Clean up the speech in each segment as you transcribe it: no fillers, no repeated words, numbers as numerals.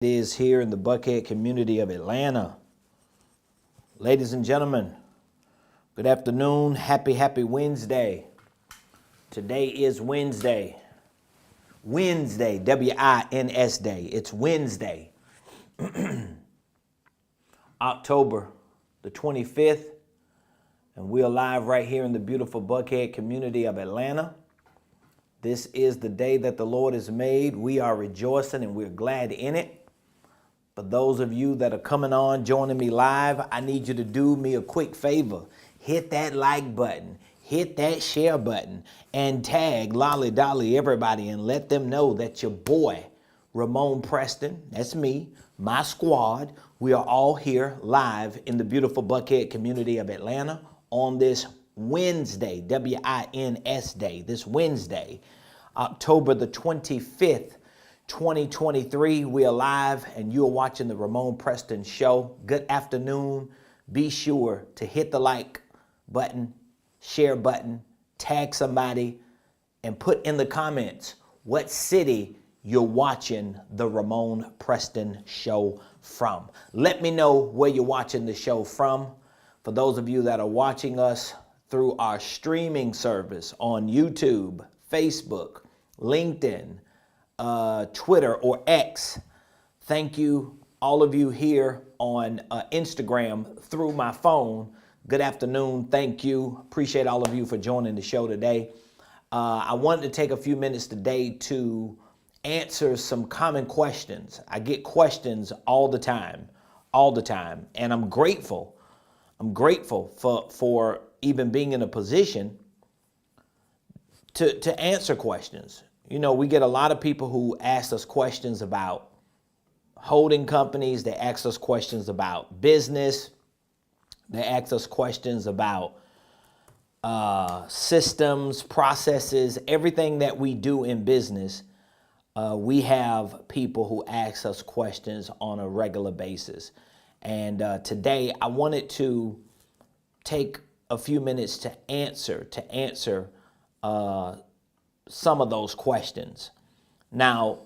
It is here in the Buckhead community of Atlanta. Ladies and gentlemen, good afternoon. Happy Wednesday. Today is Wednesday. Wednesday, W-I-N-S day. It's Wednesday, October the 25th, and we're live right here in the beautiful Buckhead community of Atlanta. This is the day that the Lord has made. We are rejoicing and we're glad in it. For those of you that are coming on, joining me live, I need you to do me a quick favor. Hit that like button, hit that share button, and tag Lolly Dolly everybody and let them know that your boy, Ramonepreston, that's me, my squad, we are all here live in the beautiful Buckhead community of Atlanta on this Wednesday, W-I-N-S day, this Wednesday, October the 25th, 2023. We are live and you're watching the Ramonepreston show. Good afternoon. Be sure to hit the like button, share button, tag somebody, and put in the comments what city you're watching the Ramonepreston show from. Let me know where you're watching the show from. For those of you that are watching us through our streaming service on YouTube, Facebook, LinkedIn, Twitter or X. Thank you, all of you here on Instagram through my phone. Good afternoon. Thank you. Appreciate all of you for joining the show today. I wanted to take a few minutes today to answer some common questions. I get questions all the time, and I'm grateful. I'm grateful for even being in a position to answer questions. You know, we get a lot of people who ask us questions about holding companies. They ask us questions about business. They ask us questions about systems, processes, everything that we do in business. We have people who ask us questions on a regular basis. And today I wanted to take a few minutes to answer some of those questions. Now,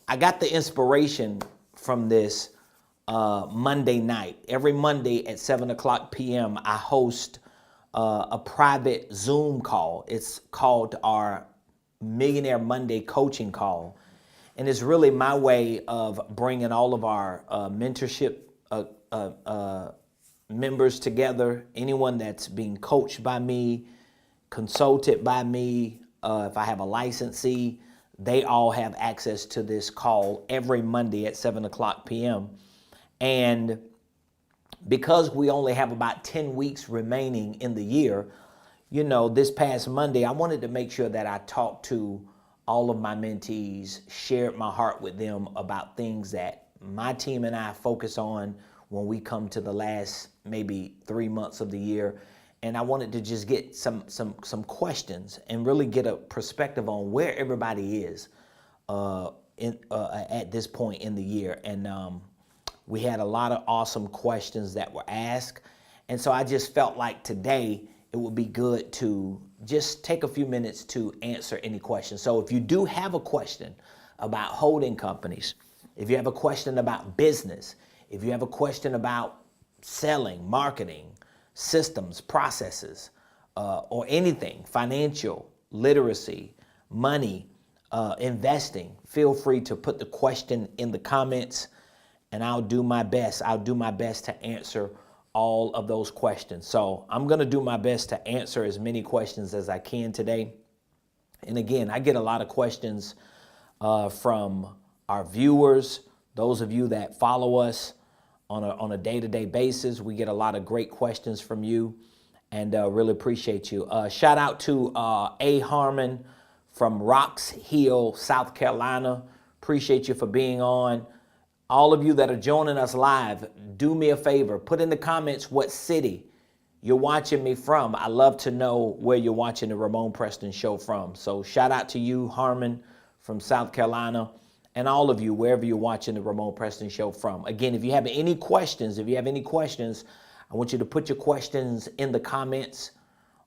I got the inspiration from this Monday night. Every Monday at 7:00 p.m., I host a private Zoom call. It's called our Millionaire Monday coaching call. And it's really my way of bringing all of our mentorship members together, anyone that's being coached by me, consulted by me. If I have a licensee, they all have access to this call every Monday at 7:00 p.m. And because we only have about 10 weeks remaining in the year, you know, this past Monday, I wanted to make sure that I talked to all of my mentees, shared my heart with them about things that my team and I focus on when we come to the last maybe 3 months of the year. And I wanted to just get some questions and really get a perspective on where everybody is at this point in the year. And we had a lot of awesome questions that were asked. And so I just felt like today it would be good to just take a few minutes to answer any questions. So if you do have a question about holding companies, if you have a question about business, if you have a question about selling, marketing, systems, processes, or anything, financial, literacy, money, investing, feel free to put the question in the comments and I'll do my best. I'll do my best to answer all of those questions. So I'm going to do my best to answer as many questions as I can today. And again, I get a lot of questions from our viewers, those of you that follow us on a day-to-day basis. We get a lot of great questions from you and really appreciate you. Shout out to A. Harmon from Rocks Hill, South Carolina. Appreciate you for being on. All of you that are joining us live, do me a favor. Put in the comments what city you're watching me from. I love to know where you're watching the Ramonepreston show from. So shout out to you, Harmon from South Carolina. And all of you, wherever you're watching the Ramonepreston show from. Again, if you have any questions, I want you to put your questions in the comments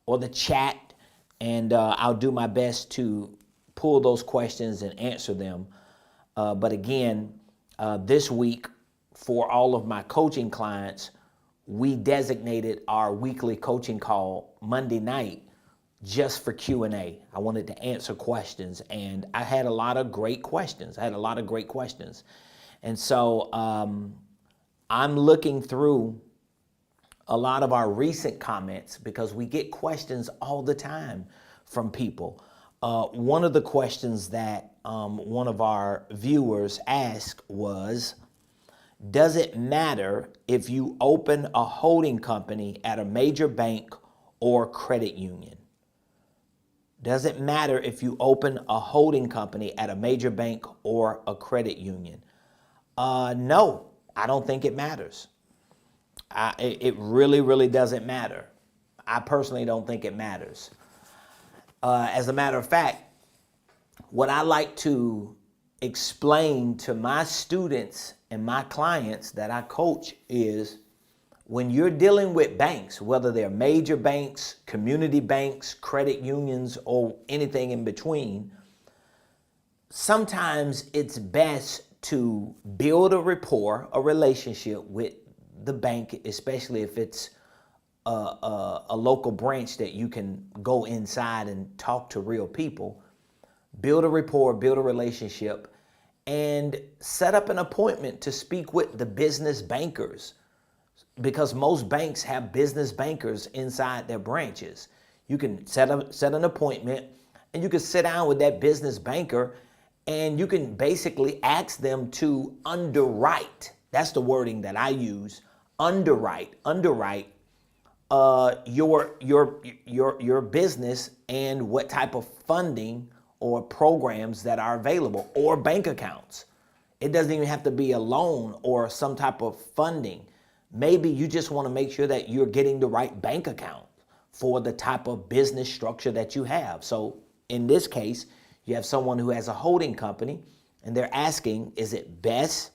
or the chat, and I'll do my best to pull those questions and answer them. But again, This week, for all of my coaching clients, we designated our weekly coaching call Monday night just for Q&A. I wanted to answer questions, and I had a lot of great questions. And so I'm looking through a lot of our recent comments because we get questions all the time from people. One of the questions that one of our viewers asked was, does it matter if you open a holding company at a major bank or credit union? Does it matter if you open a holding company at a major bank or a credit union? No, I don't think it matters. It really, really doesn't matter. I personally don't think it matters. As a matter of fact, what I like to explain to my students and my clients that I coach is, when you're dealing with banks, whether they're major banks, community banks, credit unions, or anything in between, sometimes it's best to build a rapport, a relationship with the bank, especially if it's a local branch that you can go inside and talk to real people. Build a rapport, build a relationship, and set up an appointment to speak with the business bankers, because most banks have business bankers inside their branches. You can set an appointment, and you can sit down with that business banker, and you can basically ask them to underwrite. That's the wording that I use. Underwrite your business and what type of funding or programs that are available, or bank accounts. It doesn't even have to be a loan or some type of funding. Maybe you just want to make sure that you're getting the right bank account for the type of business structure that you have. So in this case, you have someone who has a holding company, and they're asking, is it best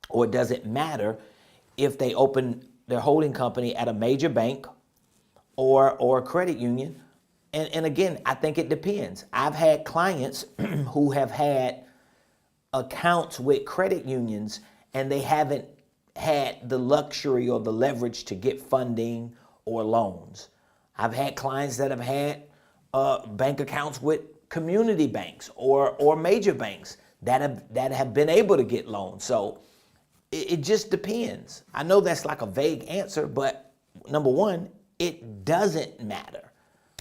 or does it matter if they open their holding company at a major bank or a credit union? And again, I think it depends. I've had clients who have had accounts with credit unions, and they haven't had the luxury or the leverage to get funding or loans. I've had clients that have had bank accounts with community banks or major banks that have been able to get loans. So it just depends. I know that's like a vague answer, but number one, it doesn't matter.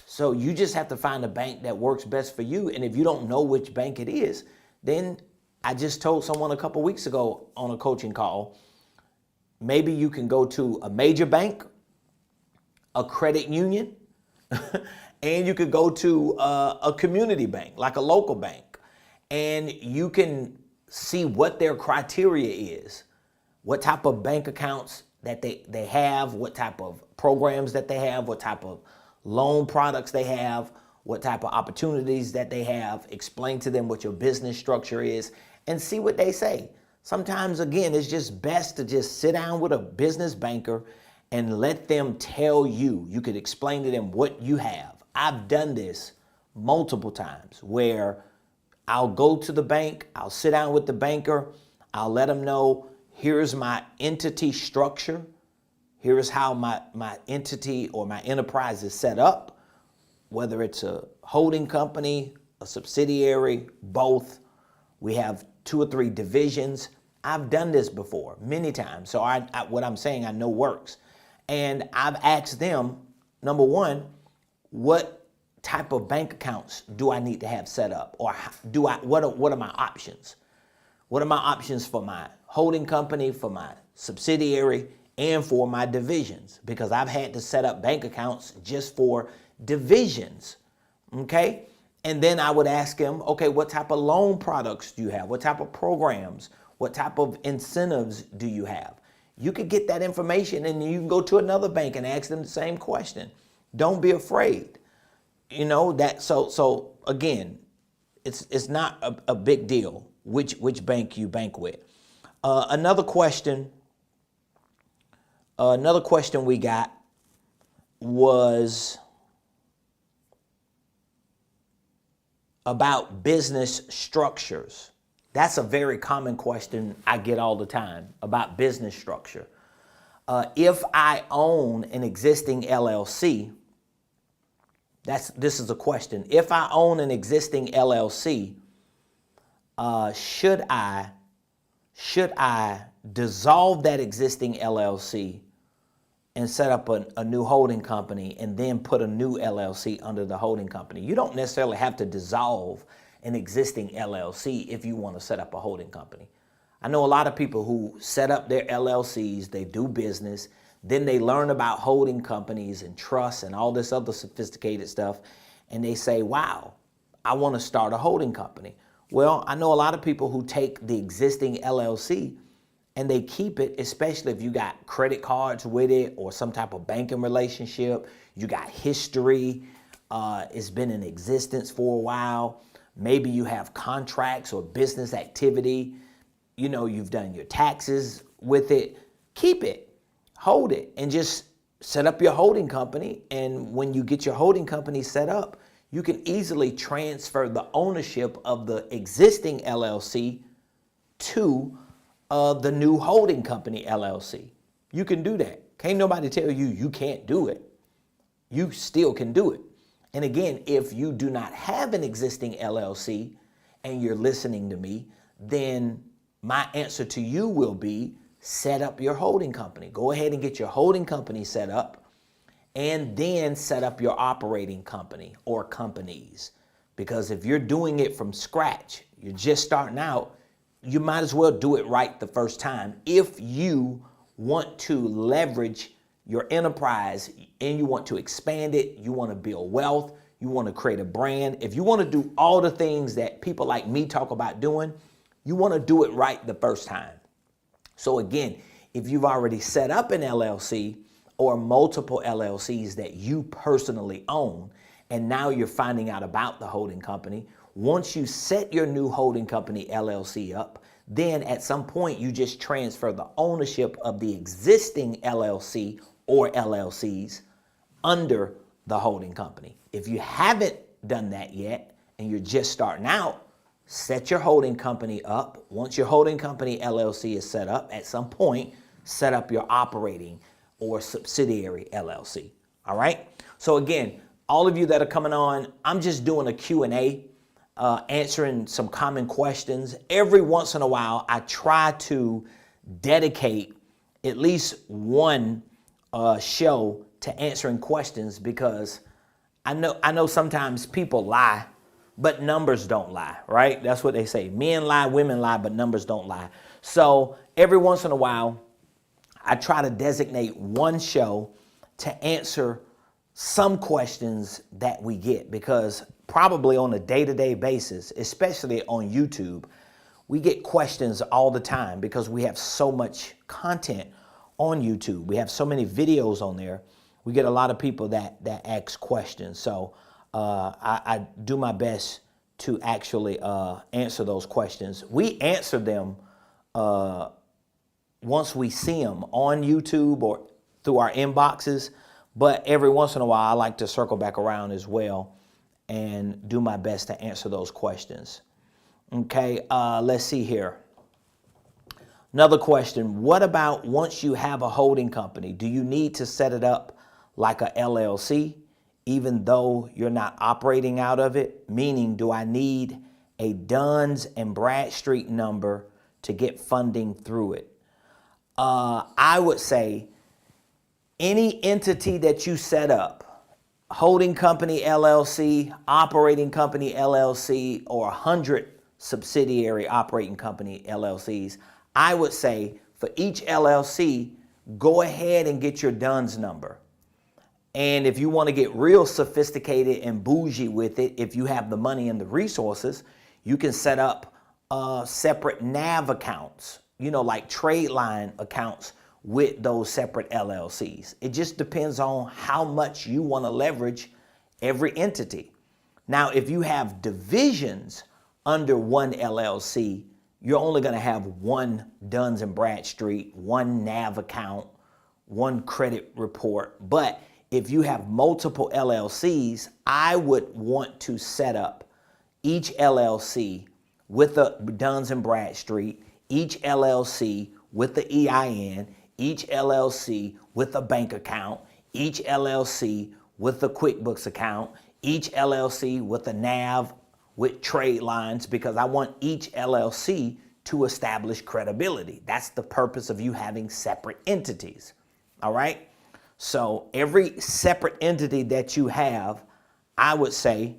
So you just have to find a bank that works best for you. And if you don't know which bank it is, then I just told someone a couple weeks ago on a coaching call, maybe you can go to a major bank, a credit union, and you could go to a community bank, like a local bank, and you can see what their criteria is, what type of bank accounts that they have, what type of programs that they have, what type of loan products they have, what type of opportunities that they have. Explain to them what your business structure is and see what they say. Sometimes, again, it's just best to just sit down with a business banker and let them tell you. You could explain to them what you have. I've done this multiple times where I'll go to the bank, I'll sit down with the banker, I'll let them know, here's my entity structure, here's how my entity or my enterprise is set up, whether it's a holding company, a subsidiary, both. We have 2 or 3 divisions. I've done this before many times. So what I'm saying I know works. And I've asked them, number one, what type of bank accounts do I need to have set up? Or what are my options? What are my options for my holding company, for my subsidiary, and for my divisions? Because I've had to set up bank accounts just for divisions, okay? And then I would ask him, okay, what type of loan products do you have? What type of programs? What type of incentives do you have? You could get that information, and you can go to another bank and ask them the same question. Don't be afraid. You know that. So again, it's not a big deal which bank you bank with. Another question we got was about business structures. That's a very common question I get all the time about business structure. If I own an existing LLC, this is a question. If I own an existing LLC, should I dissolve that existing LLC and set up a new holding company and then put a new LLC under the holding company? You don't necessarily have to dissolve an existing LLC if you want to set up a holding company. I know a lot of people who set up their LLCs, they do business, then they learn about holding companies and trusts and all this other sophisticated stuff, and they say, wow, I want to start a holding company. Well, I know a lot of people who take the existing LLC and they keep it, especially if you got credit cards with it or some type of banking relationship, you got history, it's been in existence for a while. Maybe you have contracts or business activity. You know, you've done your taxes with it. Keep it, hold it, and just set up your holding company. And when you get your holding company set up, you can easily transfer the ownership of the existing LLC to the new holding company LLC. You can do that. Can't nobody tell you you can't do it. You still can do it. And again, if you do not have an existing LLC and you're listening to me, then my answer to you will be set up your holding company. Go ahead and get your holding company set up and then set up your operating company or companies. Because if you're doing it from scratch, you're just starting out, you might as well do it right the first time. If you want to leverage your enterprise and you want to expand it, you want to build wealth, you want to create a brand, if you want to do all the things that people like me talk about doing, you want to do it right the first time. So again, if you've already set up an LLC or multiple LLCs that you personally own, and now you're finding out about the holding company, once you set your new holding company LLC up, then at some point you just transfer the ownership of the existing LLC or LLCs under the holding company. If you haven't done that yet and you're just starting out, set your holding company up. Once your holding company LLC is set up, at some point, set up your operating or subsidiary LLC. All right? So again, all of you that are coming on, I'm just doing a Q&A, answering some common questions. Every once in a while, I try to dedicate at least one show to answering questions, because I know sometimes people lie, but numbers don't lie, right? That's what they say. Men lie, women lie, but numbers don't lie. So every once in a while, I try to designate one show to answer some questions that we get, because probably on a day-to-day basis, especially on YouTube, we get questions all the time because we have so much content on YouTube. We have so many videos on there. We get a lot of people that ask questions. So I do my best to actually answer those questions. We answer them once we see them on YouTube or through our inboxes, but every once in a while I like to circle back around as well and do my best to answer those questions. Okay, let's see here. Another question, what about once you have a holding company, do you need to set it up like a LLC, even though you're not operating out of it? Meaning, do I need a Duns and Bradstreet number to get funding through it? I would say any entity that you set up, holding company LLC, operating company LLC, or 100 subsidiary operating company LLCs, I would say for each LLC, go ahead and get your DUNS number. And if you want to get real sophisticated and bougie with it, if you have the money and the resources, you can set up separate NAV accounts, like trade line accounts with those separate LLCs. It just depends on how much you want to leverage every entity. Now, if you have divisions under one LLC, you're only going to have one Duns and Bradstreet, one NAV account, one credit report. But if you have multiple LLCs, I would want to set up each LLC with the Duns and Bradstreet, each LLC with the EIN, each LLC with a bank account, each LLC with the QuickBooks account, each LLC with a NAV with trade lines, because I want each LLC to establish credibility. That's the purpose of you having separate entities. All right? So every separate entity that you have, I would say,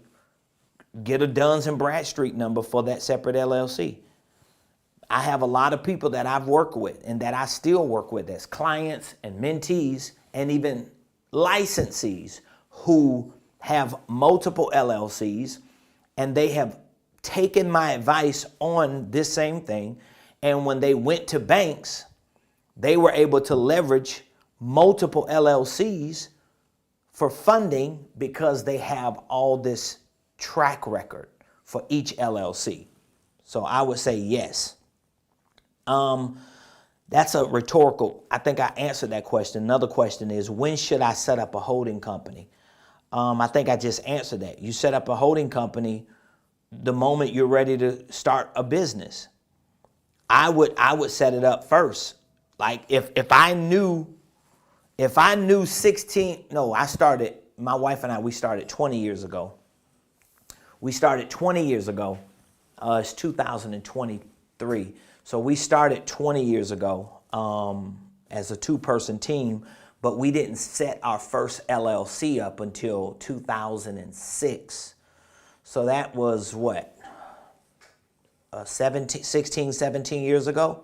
get a Duns and Bradstreet number for that separate LLC. I have a lot of people that I've worked with and that I still work with as clients and mentees and even licensees who have multiple LLCs, and they have taken my advice on this same thing. And when they went to banks, they were able to leverage multiple LLCs for funding because they have all this track record for each LLC. So I would say yes. That's a rhetorical. I think I answered that question. Another question is, when should I set up a holding company? I think I just answered that. You set up a holding company the moment you're ready to start a business. I would set it up first. Like if I knew 16, no, my wife and I, we started 20 years ago. We started 20 years ago. It's 2023. So we started 20 years ago as a two-person team, but we didn't set our first LLC up until 2006. So that was what? 16, 17 years ago.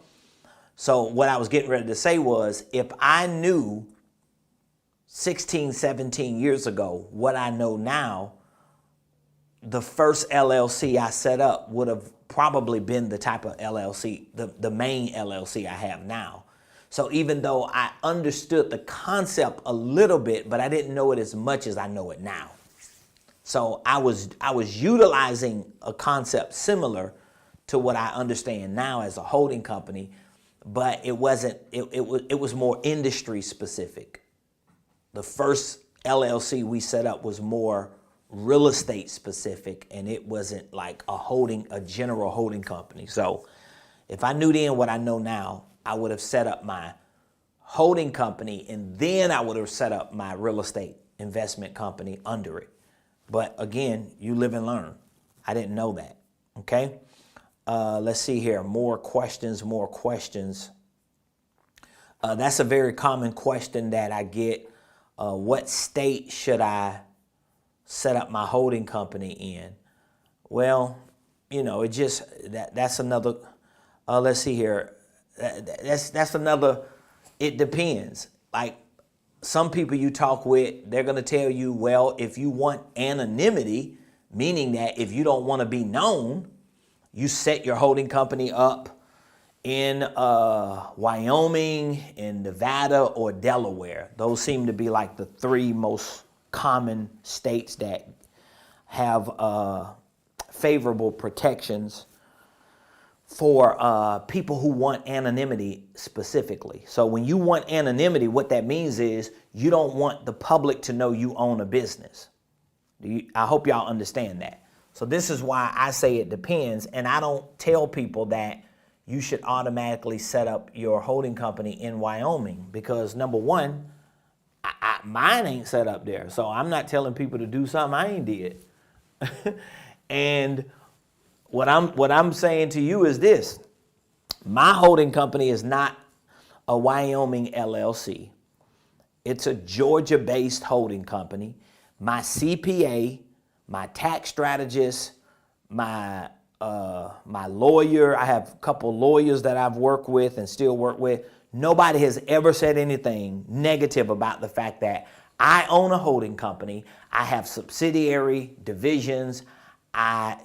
So what I was getting ready to say was, if I knew 16, 17 years ago what I know now, the first LLC I set up would have probably been the type of LLC, the main LLC I have now. So even though I understood the concept a little bit, but I didn't know it as much as I know it now. So I was utilizing a concept similar to what I understand now as a holding company, but it wasn't. It was more industry specific. The first LLC we set up was more real estate specific, and it wasn't like a general holding company. So if I knew then what I know now, I would have set up my holding company, and then I would have set up my real estate investment company under it. But again, you live and learn. I didn't know that. Okay. Let's see here. More questions. That's a very common question that I get. What state should I set up my holding company in? Well, it just, that's another, let's see here. That's another, it depends. Like some people you talk with, they're going to tell you, well, if you want anonymity, meaning that if you don't want to be known, you set your holding company up in Wyoming, in Nevada, or Delaware. Those seem to be like the three most common states that have favorable protections for people who want anonymity specifically. So when you want anonymity, what that means is you don't want the public to know you own a business. I hope y'all understand that. So this is why I say it depends, and I don't tell people that you should automatically set up your holding company in Wyoming, because number one, mine ain't set up there. So I'm not telling people to do something I ain't did. And what I'm saying to you is this: my holding company is not a Wyoming LLC. It's a Georgia-based holding company. My CPA, my tax strategist, my lawyer, I have a couple lawyers that I've worked with and still work with. Nobody has ever said anything negative about the fact that I own a holding company. I have subsidiary divisions. I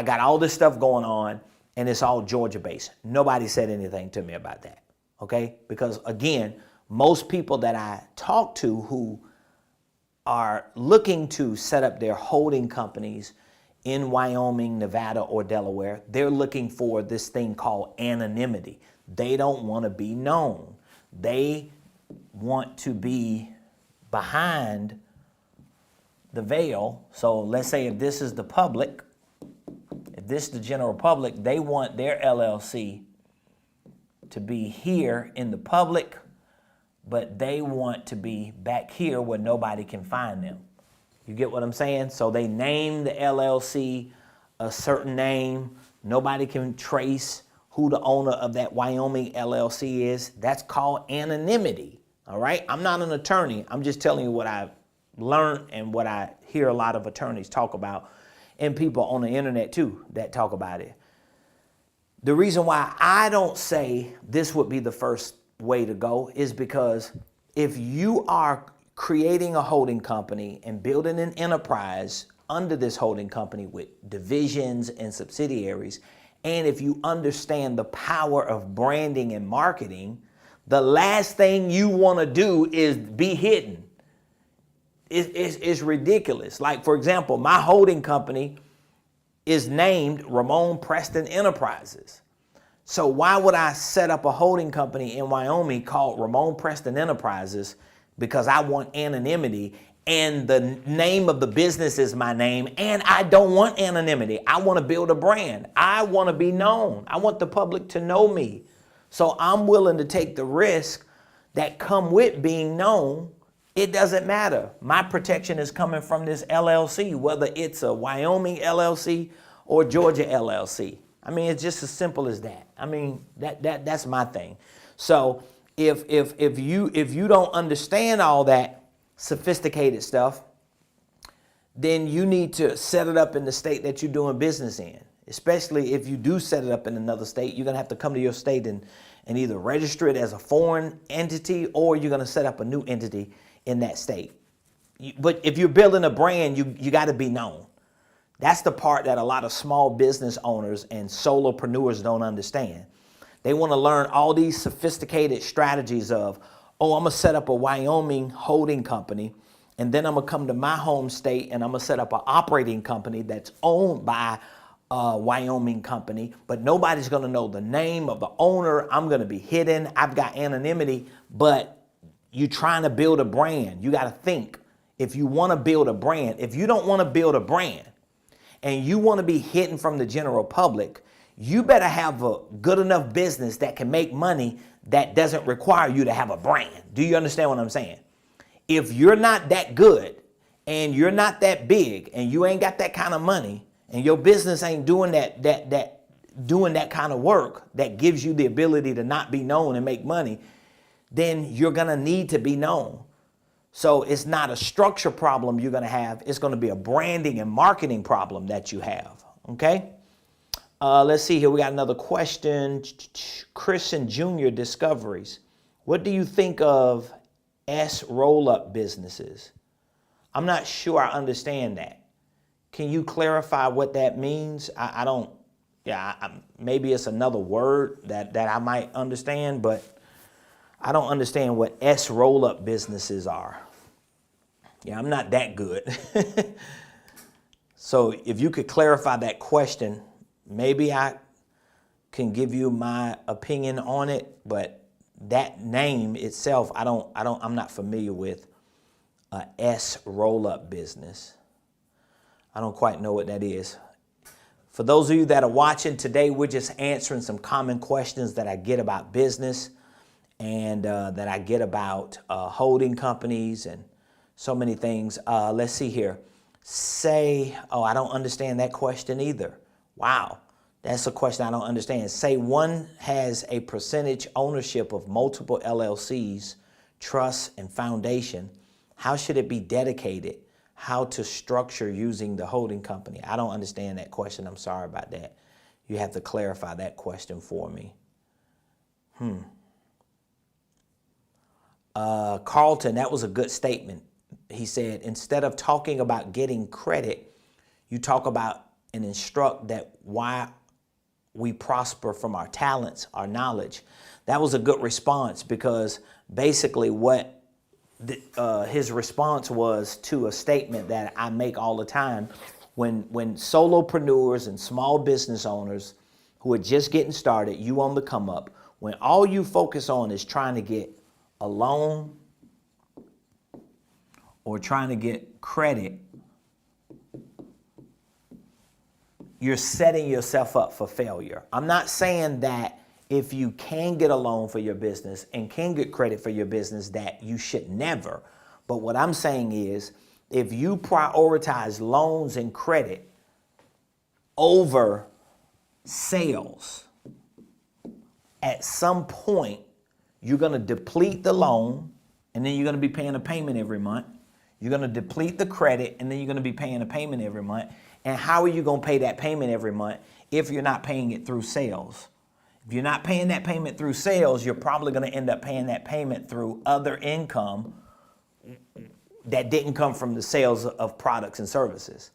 got all this stuff going on, and it's all Georgia-based. Nobody said anything to me about that, okay? Because again, most people that I talk to who are looking to set up their holding companies in Wyoming, Nevada, or Delaware, they're looking for this thing called anonymity. They don't want to be known. They want to be behind the veil. So let's say if this is the public, if this is the general public, they want their LLC to be here in the public, but they want to be back here where nobody can find them. You get what I'm saying? So they name the LLC a certain name. Nobody can trace who the owner of that Wyoming LLC is. That's called anonymity. All right? I'm not an attorney. I'm just telling you what I've learned and what I hear a lot of attorneys talk about, and people on the internet too that talk about it. The reason why I don't say this would be the first way to go is because if you are creating a holding company and building an enterprise under this holding company with divisions and subsidiaries, and if you understand the power of branding and marketing, the last thing you want to do is be hidden. It's ridiculous. Like, for example, my holding company is named Ramonepreston Enterprises. So why would I set up a holding company in Wyoming called Ramonepreston Enterprises? Because I want anonymity, and the name of the business is my name, and I don't want anonymity. I want to build a brand. I want to be known. I want the public to know me. So I'm willing to take the risk that come with being known. It doesn't matter. My protection is coming from this LLC, whether it's a Wyoming LLC or Georgia LLC. I mean, it's just as simple as that. I mean, that's my thing. So if you don't understand all that sophisticated stuff, then you need to set it up in the state that you're doing business in. Especially if you do set it up in another state, you're gonna have to come to your state and either register it as a foreign entity, or you're gonna set up a new entity in that state. But if you're building a brand, you gotta be known. That's the part that a lot of small business owners and solopreneurs don't understand. They want to learn all these sophisticated strategies of, oh, I'm going to set up a Wyoming holding company, and then I'm going to come to my home state and I'm going to set up an operating company that's owned by a Wyoming company, but nobody's going to know the name of the owner. I'm going to be hidden. I've got anonymity, but you're trying to build a brand. You got to think, if you want to build a brand, if you don't want to build a brand, and you want to be hidden from the general public, you better have a good enough business that can make money that doesn't require you to have a brand. Do you understand what I'm saying? If you're not that good and you're not that big and you ain't got that kind of money and your business ain't doing that kind of work that gives you the ability to not be known and make money, then you're going to need to be known. So it's not a structure problem you're going to have. It's going to be a branding and marketing problem that you have. Okay. Let's see here. We got another question. Christian Jr. Discoveries. What do you think of S roll-up businesses? I'm not sure I understand that. Can you clarify what that means? I don't. Yeah, maybe it's another word that I might understand, but I don't understand what S roll-up businesses are. Yeah, I'm not that good. So if you could clarify that question, maybe I can give you my opinion on it, but that name itself, I'm not familiar with a S roll-up business. I don't quite know what that is. For those of you that are watching today, we're just answering some common questions that I get about business and that I get about holding companies and so many things. Let's see here. I don't understand that question either. Wow, that's a question I don't understand. Say one has a percentage ownership of multiple LLCs, trusts, and foundation. How should it be dedicated? How to structure using the holding company? I don't understand that question. I'm sorry about that. You have to clarify that question for me. Carlton, that was a good statement. He said, instead of talking about getting credit, you talk about and instruct that why we prosper from our talents, our knowledge. That was a good response, because basically what his response was to a statement that I make all the time when solopreneurs and small business owners who are just getting started, you on the come up, when all you focus on is trying to get a loan or trying to get credit, you're setting yourself up for failure. I'm not saying that if you can get a loan for your business and can get credit for your business that you should never. But what I'm saying is if you prioritize loans and credit over sales, at some point you're going to deplete the loan and then you're going to be paying a payment every month. You're going to deplete the credit and then you're going to be paying a payment every month. And how are you going to pay that payment every month if you're not paying it through sales? If you're not paying that payment through sales, you're probably going to end up paying that payment through other income that didn't come from the sales of products and services.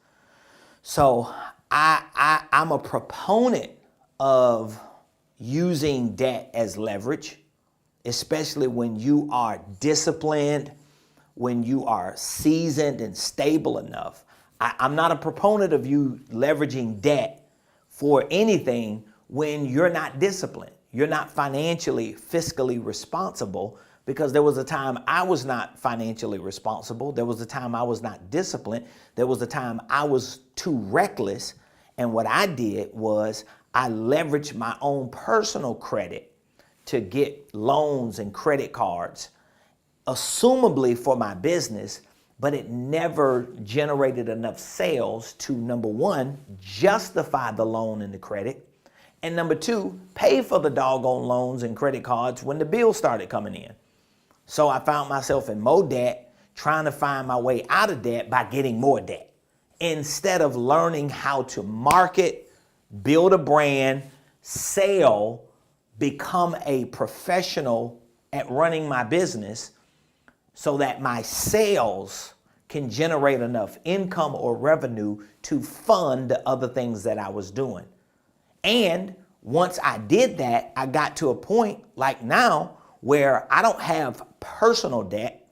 So I'm a proponent of using debt as leverage, especially when you are disciplined, when you are seasoned and stable enough. I'm not a proponent of you leveraging debt for anything when you're not disciplined. You're not financially, fiscally responsible, because there was a time I was not financially responsible. There was a time I was not disciplined. There was a time I was too reckless. And what I did was I leveraged my own personal credit to get loans and credit cards, assumably for my business, but it never generated enough sales to, number one, justify the loan and the credit, and number two, pay for the doggone loans and credit cards when the bills started coming in. So I found myself in more debt, trying to find my way out of debt by getting more debt, instead of learning how to market, build a brand, sell, become a professional at running my business so that my sales can generate enough income or revenue to fund the other things that I was doing. And once I did that, I got to a point like now where I don't have personal debt.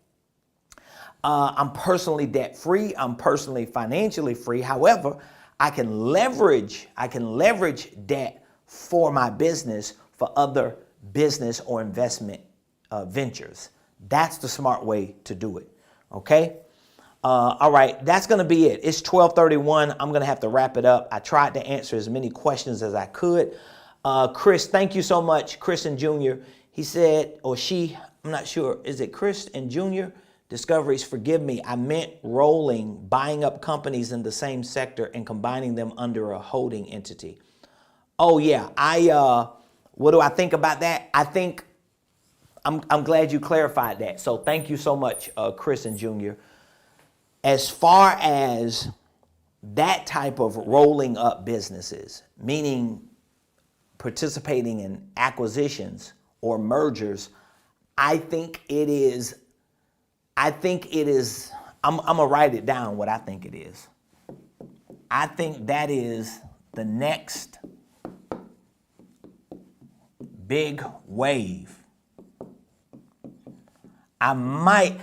I'm personally debt free. I'm personally financially free. However, I can leverage debt for my business for other business or investment ventures. That's the smart way to do it. Okay. All right, that's going to be it. It's 12:31. I'm going to have to wrap it up. I tried to answer as many questions as I could. Chris, thank you so much. Chris and Jr. He said, or she, I'm not sure. Is it Chris and Jr.? Discoveries, forgive me. I meant rolling, buying up companies in the same sector and combining them under a holding entity. Oh yeah, what do I think about that? I think I'm glad you clarified that. So thank you so much, Chris and Jr. As far as that type of rolling up businesses, meaning participating in acquisitions or mergers, I think it is, I'm gonna write it down what I think it is. I think that is the next big wave. I might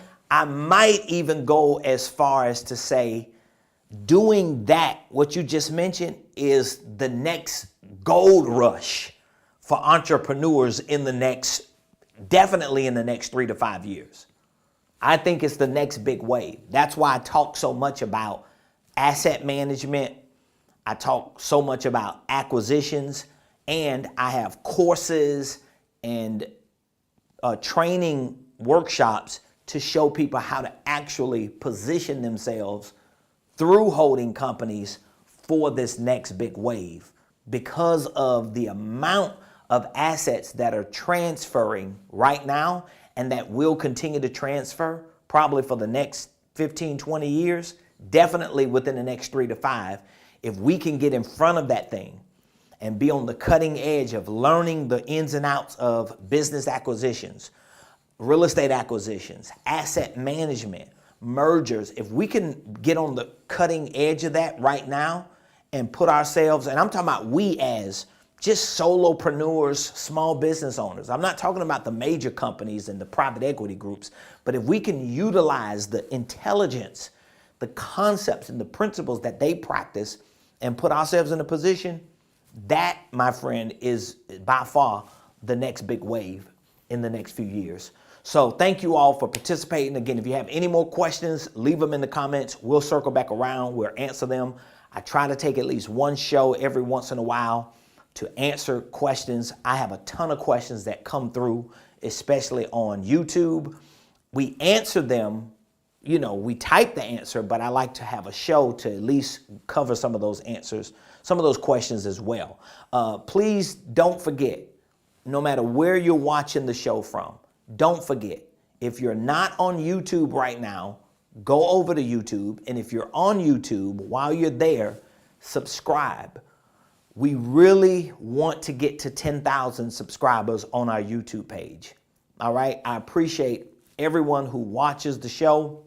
even go as far as to say doing that, what you just mentioned, is the next gold rush for entrepreneurs definitely in the next 3 to 5 years. I think it's the next big wave. That's why I talk so much about asset management. I talk so much about acquisitions, and I have courses and training workshops to show people how to actually position themselves through holding companies for this next big wave, because of the amount of assets that are transferring right now and that will continue to transfer probably for the next 15, 20 years, definitely within the next 3 to 5. If we can get in front of that thing and be on the cutting edge of learning the ins and outs of business acquisitions, real estate acquisitions, asset management, mergers, if we can get on the cutting edge of that right now and put ourselves, and I'm talking about we as just solopreneurs, small business owners. I'm not talking about the major companies and the private equity groups, but if we can utilize the intelligence, the concepts and the principles that they practice and put ourselves in a position, that, my friend, is by far the next big wave in the next few years. So thank you all for participating. Again, if you have any more questions, leave them in the comments. We'll circle back around. We'll answer them. I try to take at least one show every once in a while to answer questions. I have a ton of questions that come through, especially on YouTube. We answer them, we type the answer, but I like to have a show to at least cover some of those answers, some of those questions as well. Please don't forget, no matter where you're watching the show from, don't forget, if you're not on YouTube right now, go over to YouTube. And if you're on YouTube, while you're there, subscribe. We really want to get to 10,000 subscribers on our YouTube page. All right. I appreciate everyone who watches the show,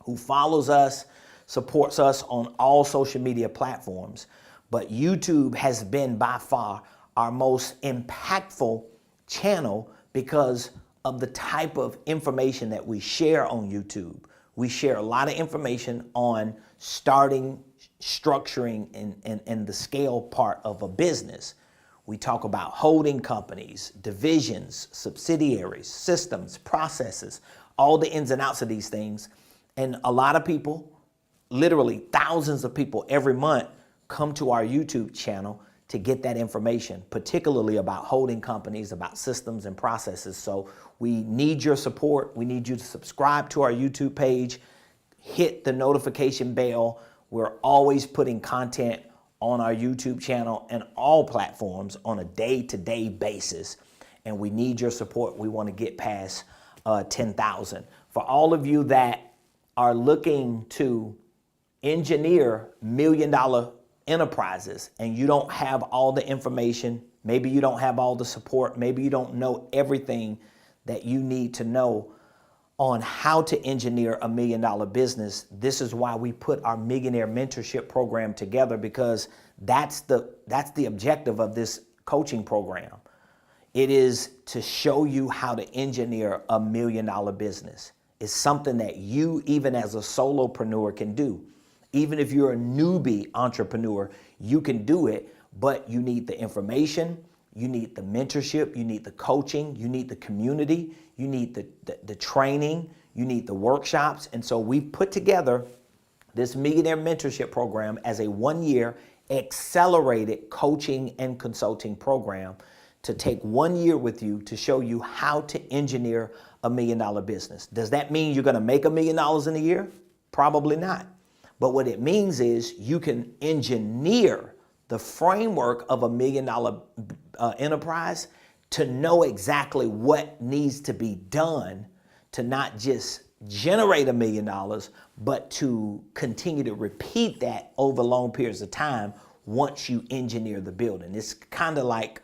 who follows us, supports us on all social media platforms. But YouTube has been by far our most impactful channel because of the type of information that we share on YouTube. We share a lot of information on starting, structuring, and the scale part of a business. We talk about holding companies, divisions, subsidiaries, systems, processes, all the ins and outs of these things. And a lot of people, literally thousands of people every month, come to our YouTube channel to get that information, particularly about holding companies, about systems and processes. So we need your support. We need you to subscribe to our YouTube page, hit the notification bell. We're always putting content on our YouTube channel and all platforms on a day-to-day basis. And we need your support. We want to get past 10,000. For all of you that are looking to engineer million-dollar enterprises and you don't have all the information, maybe you don't have all the support, maybe you don't know everything that you need to know on how to engineer $1 million business, this is why we put our Millionaire Mentorship program together, because that's the objective of this coaching program. It is to show you how to engineer $1 million business. It's something that you, even as a solopreneur, can do. Even if you're a newbie entrepreneur, you can do it, but you need the information, you need the mentorship, you need the coaching, you need the community, you need the training, you need the workshops. And so we've put together this Millionaire Mentorship program as a 1-year accelerated coaching and consulting program to take 1 year with you to show you how to engineer $1 million business. Does that mean you're going to make $1 million in a year? Probably not. But what it means is you can engineer the framework of $1 million enterprise to know exactly what needs to be done to not just generate $1 million, but to continue to repeat that over long periods of time once you engineer the building. It's kind of like,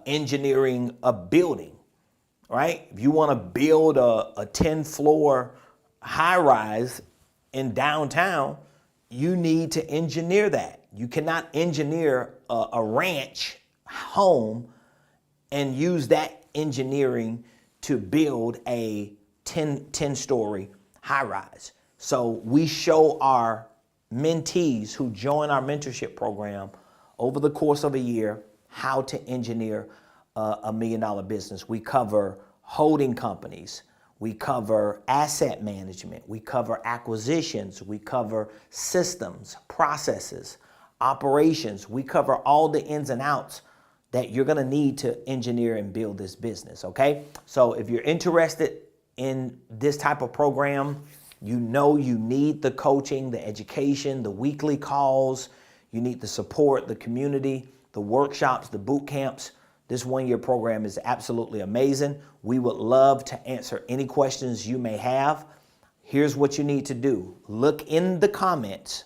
engineering a building, right? If you want to build a 10-floor high-rise in downtown, you need to engineer that. You cannot engineer a ranch home and use that engineering to build a 10-story high-rise. So we show our mentees who join our mentorship program over the course of a year how to engineer $1 million business. We cover holding companies. We cover asset management. We cover acquisitions. We cover systems, processes, operations. We cover all the ins and outs that you're going to need to engineer and build this business, okay? So if you're interested in this type of program, you need the coaching, the education, the weekly calls. You need the support, the community, the workshops, the boot camps. This 1-year program is absolutely amazing. We would love to answer any questions you may have. Here's what you need to do. Look in the comments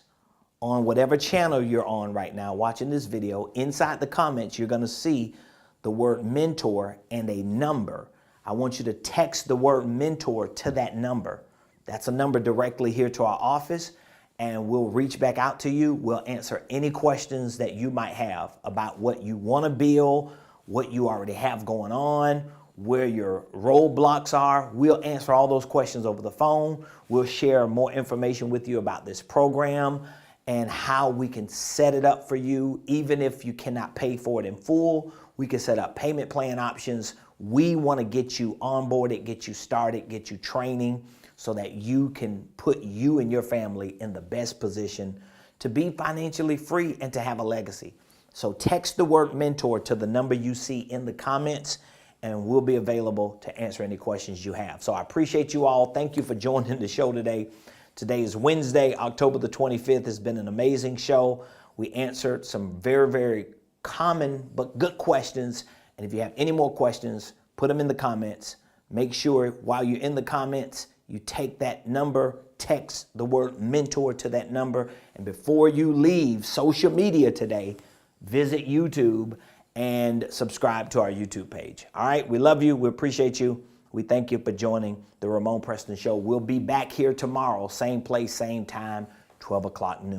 on whatever channel you're on right now watching this video. Inside the comments, you're going to see the word mentor and a number. I want you to text the word mentor to that number. That's a number directly here to our office, and we'll reach back out to you. We'll answer any questions that you might have about what you want to build, what you already have going on, where your roadblocks are. We'll answer all those questions over the phone. We'll share more information with you about this program and how we can set it up for you. Even if you cannot pay for it in full, we can set up payment plan options. We want to get you onboarded, get you started, get you training so that you can put you and your family in the best position to be financially free and to have a legacy. So text the word mentor to the number you see in the comments, and we'll be available to answer any questions you have. So I appreciate you all. Thank you for joining the show today. Today is Wednesday, October the 25th. It's been an amazing show. We answered some very, very common but good questions. And if you have any more questions, put them in the comments. Make sure while you're in the comments, you take that number, text the word mentor to that number. And before you leave social media today, visit YouTube and subscribe to our YouTube page. All right, we love you. We appreciate you. We thank you for joining the Ramonepreston Show. We'll be back here tomorrow, same place, same time, 12 o'clock noon.